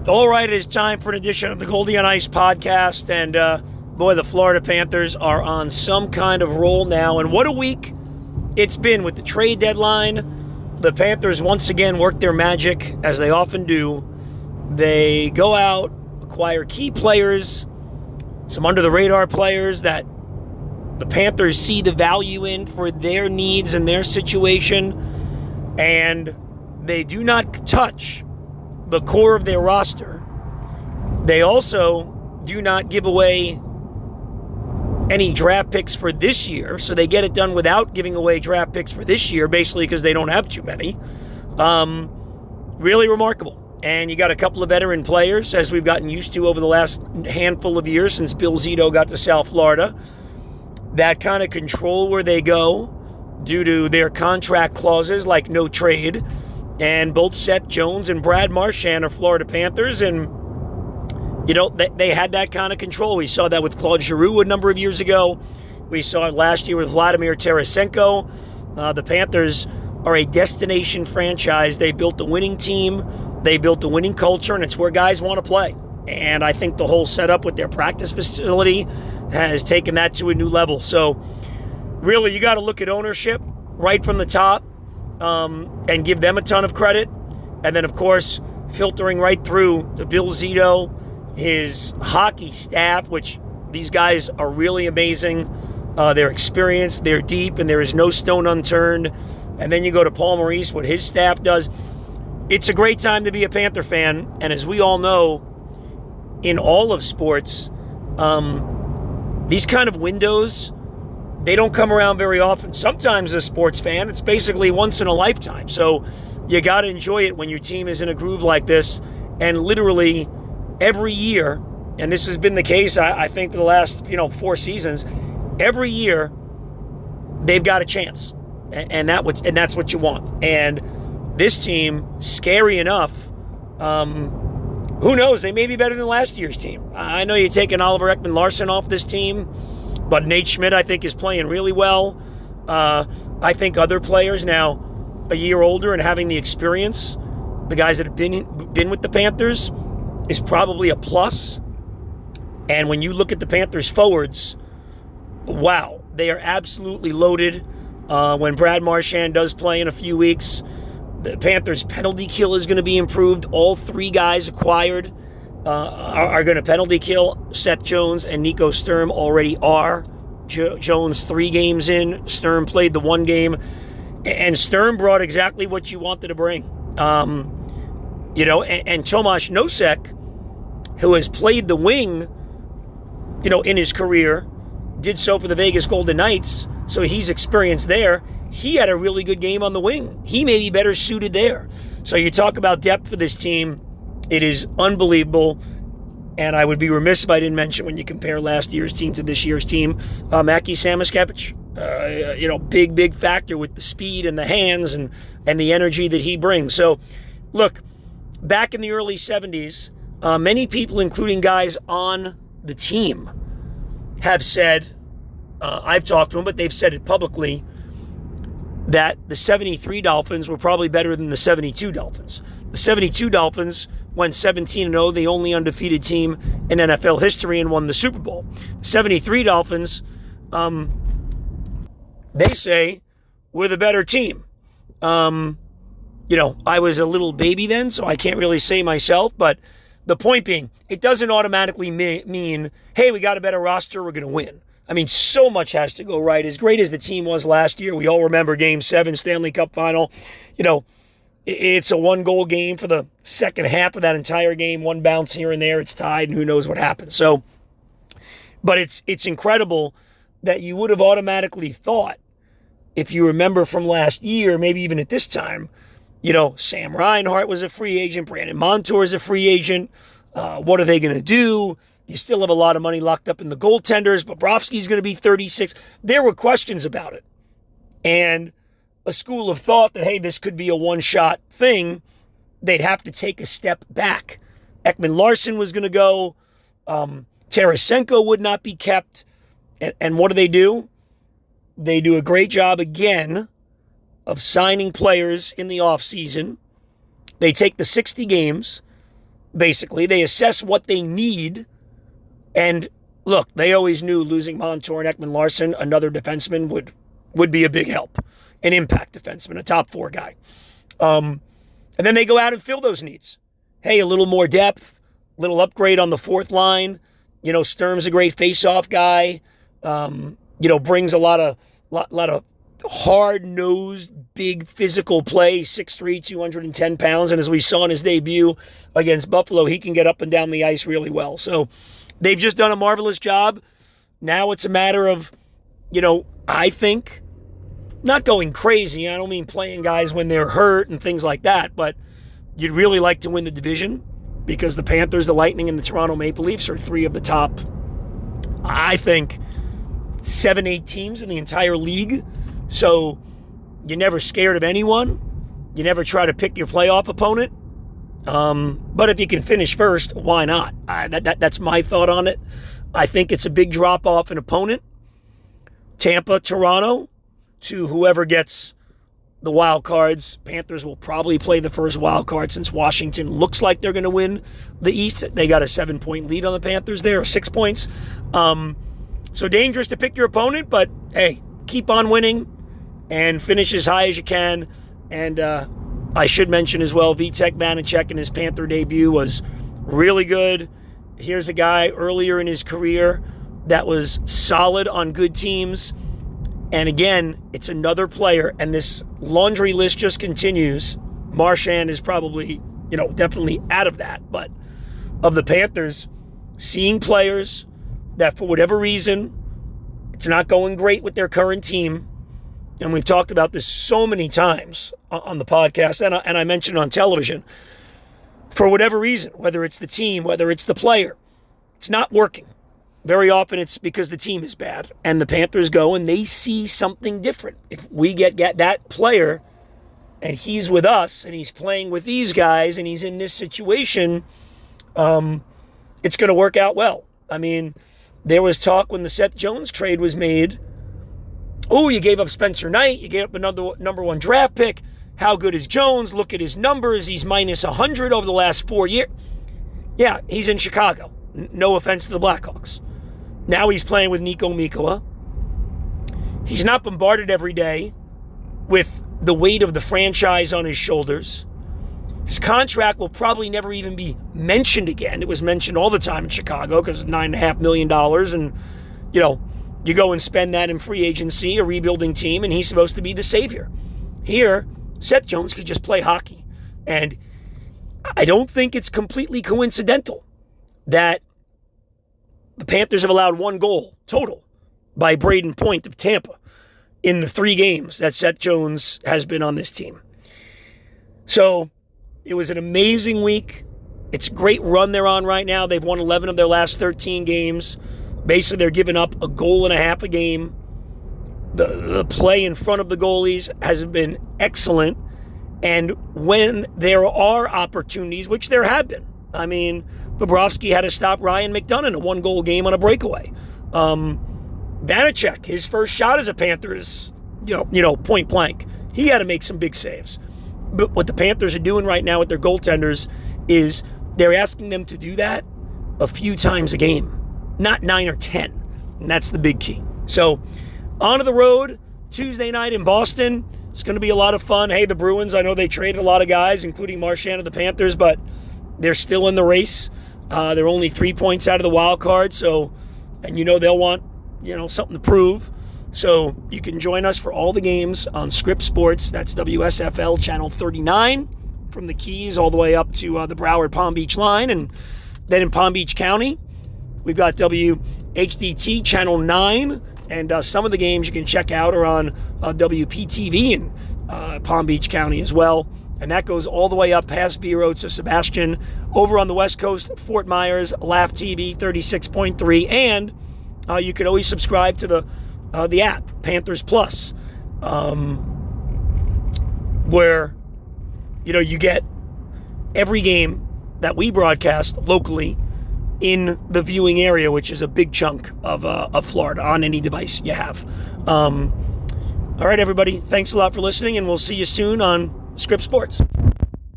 All right, it is time for an edition of the Goldie on Ice podcast. And boy, the Florida Panthers are on some kind of roll now. And what a week it's been with the trade deadline. The Panthers once again work their magic, as they often do. They go out, acquire key players, some under-the-radar players that the Panthers see the value in for their needs and their situation. And they do not touch the core of their roster. They also do not give away any draft picks for this year, so they get it done without giving away draft picks for this year, basically because they don't have too many. Really remarkable. And you got a couple of veteran players, as we've gotten used to over the last handful of years since Bill Zito got to South Florida, that kind of control where they go due to their contract clauses like no trade. And both Seth Jones and Brad Marchand are Florida Panthers, and you know they had that kind of control. We saw that with Claude Giroux a number of years ago. We saw it last year with Vladimir Tarasenko. The Panthers are a destination franchise. They built a winning team. They built a winning culture, and it's where guys want to play. And I think the whole setup with their practice facility has taken that to a new level. So really, you got to look at ownership right from the top. And give them a ton of credit. And then, of course, filtering right through to Bill Zito, his hockey staff, which these guys are really amazing. They're experienced, they're deep, and there is no stone unturned. And then you go to Paul Maurice, what his staff does. It's a great time to be a Panther fan. And as we all know, in all of sports, these kind of windows, they don't come around very often. Sometimes as a sports fan, it's basically once in a lifetime. So you got to enjoy it when your team is in a groove like this. And literally every year, and this has been the case, I think, for the last 4 seasons, every year they've got a chance. And that's what you want. And this team, scary enough, who knows? They may be better than last year's team. I know you're taking Oliver Ekman-Larsson off this team, but Nate Schmidt, I think, is playing really well. I think other players now, a year older and having the experience, the guys that have been with the Panthers, is probably a plus. And when you look at the Panthers forwards, wow, they are absolutely loaded. When Brad Marchand does play in a few weeks, the Panthers' penalty kill is going to be improved. All 3 guys acquired are going to penalty kill. Seth Jones and Nico Sturm already are. Jones 3 games in. Sturm played the 1 game. And Sturm brought exactly what you wanted to bring. And Tomas Nosek, who has played the wing, in his career, did so for the Vegas Golden Knights, so he's experienced there. He had a really good game on the wing. He may be better suited there. So you talk about depth for this team. It is unbelievable, and I would be remiss if I didn't mention, when you compare last year's team to this year's team, Mackie Samoskevich. Big factor with the speed and the hands and the energy that he brings. So, look, back in the early 70s, many people, including guys on the team, have said, I've talked to them, but they've said it publicly, that the 73 Dolphins were probably better than the 72 Dolphins. The 72 Dolphins went 17-0, the only undefeated team in NFL history, and won the Super Bowl. The 73 Dolphins, they say, we're the better team. I was a little baby then, so I can't really say myself, but the point being, it doesn't automatically mean, hey, we got a better roster, we're going to win. I mean, so much has to go right. As great as the team was last year, we all remember Game 7, Stanley Cup Final. It's a 1-goal game for the second half of that entire game. 1 bounce here and there, it's tied, and who knows what happens. So, but it's incredible that you would have automatically thought, if you remember from last year, maybe even at this time, Sam Reinhart was a free agent, Brandon Montour is a free agent. What are they going to do? You still have a lot of money locked up in the goaltenders. Bobrovsky's going to be 36. There were questions about it. And a school of thought that, hey, this could be a one-shot thing. They'd have to take a step back. Ekman-Larsson was going to go. Tarasenko would not be kept. And what do? They do a great job again of signing players in the offseason. They take the 60 games basically. They assess what they need. And look, they always knew losing Montour and Ekman-Larsson, another defenseman, would be a big help. An impact defenseman, a top 4 guy. And then they go out and fill those needs. Hey, a little more depth, a little upgrade on the 4th line. Sturm's a great face-off guy. Brings a lot of hard-nosed, big physical play, 6'3", 210 pounds. And as we saw in his debut against Buffalo, he can get up and down the ice really well. So they've just done a marvelous job. Now it's a matter of, I think, not going crazy. I don't mean playing guys when they're hurt and things like that, but you'd really like to win the division because the Panthers, the Lightning, and the Toronto Maple Leafs are 3 of the top, I think, 7-8 teams in the entire league. So you're never scared of anyone. You never try to pick your playoff opponent. But if you can finish first, why not? That's my thought on it. I think it's a big drop-off in opponent. Tampa, Toronto, to whoever gets the wild cards. Panthers will probably play the first wild card since Washington looks like they're going to win the East. They got a 7-point lead on the Panthers there, or 6 points. So dangerous to pick your opponent, but hey, keep on winning and finish as high as you can. And I should mention as well, Vitek Vanacek in his Panther debut was really good. Here's a guy earlier in his career that was solid on good teams. And again, it's another player, and this laundry list just continues. Marchand is probably, definitely out of that. But of the Panthers, seeing players that for whatever reason, it's not going great with their current team. And we've talked about this so many times on the podcast, and I mentioned on television. For whatever reason, whether it's the team, whether it's the player, it's not working. Very often it's because the team is bad. And the Panthers go and they see something different. If we get that player and he's with us and he's playing with these guys and he's in this situation, it's going to work out well. I mean, there was talk when the Seth Jones trade was made. Oh, you gave up Spencer Knight. You gave up another number 1 draft pick. How good is Jones? Look at his numbers. He's minus 100 over the last 4 years. Yeah, he's in Chicago. No offense to the Blackhawks. Now he's playing with Nico Mikkola. He's not bombarded every day with the weight of the franchise on his shoulders. His contract will probably never even be mentioned again. It was mentioned all the time in Chicago because it's $9.5 million. And, you go and spend that in free agency, a rebuilding team, and he's supposed to be the savior. Here, Seth Jones could just play hockey. And I don't think it's completely coincidental that the Panthers have allowed 1 goal total by Braden Point of Tampa in the 3 games that Seth Jones has been on this team. So it was an amazing week. It's a great run they're on right now. They've won 11 of their last 13 games. Basically, they're giving up a goal and a half a game. The play in front of the goalies has been excellent. And when there are opportunities, which there have been, I mean, Bobrovsky had to stop Ryan McDonough, a 1-goal game on a breakaway. Vanacek, his first shot as a Panther is, point blank. He had to make some big saves. But what the Panthers are doing right now with their goaltenders is they're asking them to do that a few times a game, not 9 or 10. And that's the big key. So on to the road, Tuesday night in Boston. It's going to be a lot of fun. Hey, the Bruins, I know they traded a lot of guys, including Marchand of the Panthers, but they're still in the race. They're only 3 points out of the wild card, and they'll want, something to prove. So you can join us for all the games on Script Sports. That's WSFL Channel 39 from the Keys all the way up to the Broward Palm Beach line. And then in Palm Beach County, we've got WHDT Channel 9. And some of the games you can check out are on WPTV in Palm Beach County as well. And that goes all the way up past Vero to Sebastian. Over on the West Coast, Fort Myers, Laugh TV 36.3. And you can always subscribe to the app, Panthers Plus, where, you get every game that we broadcast locally in the viewing area, which is a big chunk of Florida on any device you have. All right, everybody. Thanks a lot for listening, and we'll see you soon on Script Sports.